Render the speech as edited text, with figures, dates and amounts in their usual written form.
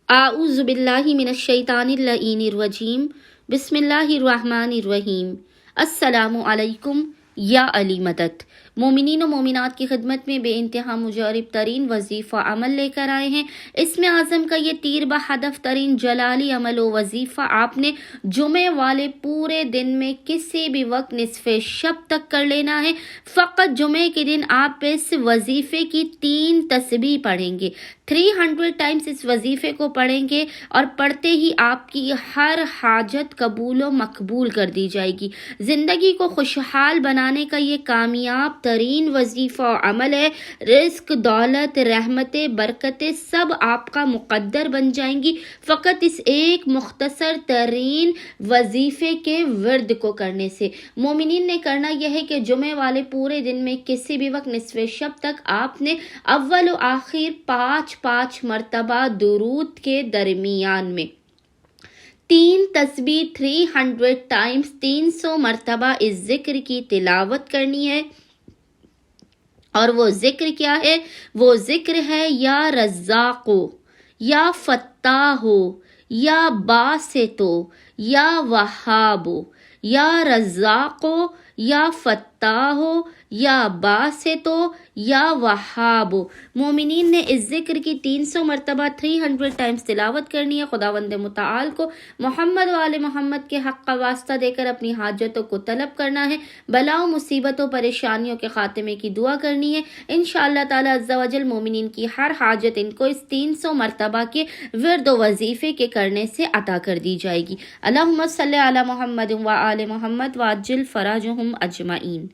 اعوذ باللہ من الشیطان اللعین الرجیم بسم اللہ الرحمن الرحیم۔ السلام علیکم یا علی مدد۔ مومنین و مومنات کی خدمت میں بے انتہا مجرب ترین وظیفہ عمل لے کر آئے ہیں۔ اسم اعظم کا یہ تیر بہدف ترین جلالی عمل و وظیفہ آپ نے جمعے والے پورے دن میں کسی بھی وقت نصف شب تک کر لینا ہے۔ فقط جمعے کے دن آپ اس وظیفے کی 3 تسبیح پڑھیں گے، 300 ٹائمز اس وظیفے کو پڑھیں گے، اور پڑھتے ہی آپ کی ہر حاجت قبول و مقبول کر دی جائے گی۔ زندگی کو خوشحال بنانے کا یہ کامیاب ترین وظیفہ و عمل ہے۔ رزق، دولت، رحمتیں، برکتیں سب آپ کا مقدر بن جائیں گی فقط اس ایک مختصر ترین وظیفے کے ورد کو کرنے سے۔ مومنین نے کرنا یہ ہے کہ جمعے والے پورے دن میں کسی بھی وقت نصف شب تک آپ نے اول و آخر 5 مرتبہ درود کے درمیان میں 3 تسبیح 300 ٹائمز 300 مرتبہ اس ذکر کی تلاوت کرنی ہے۔ اور وہ ذکر کیا ہے؟ وہ ذکر ہے یا رزاقو، یا فتاحو، یا باسطو، یا وہابو، یا رزاقو، یا فتاحو، یا باسطو، یا وہابو۔ مومنین نے اس ذکر کی 300 مرتبہ 300 ٹائمز تلاوت کرنی ہے۔ خداوند متعال کو محمد و آل محمد کے حق کا واسطہ دے کر اپنی حاجتوں کو طلب کرنا ہے، بلاؤں مصیبتوں پریشانیوں کے خاتمے کی دعا کرنی ہے۔ انشاءاللہ تعالی عز و جل مومنین کی ہر حاجت ان کو اس 300 مرتبہ کے ورد و وظیفے کے کرنے سے عطا کر دی جائے گی۔ اللہم صلی علی محمد و آل محمد وعجل فرجہم اجمعین۔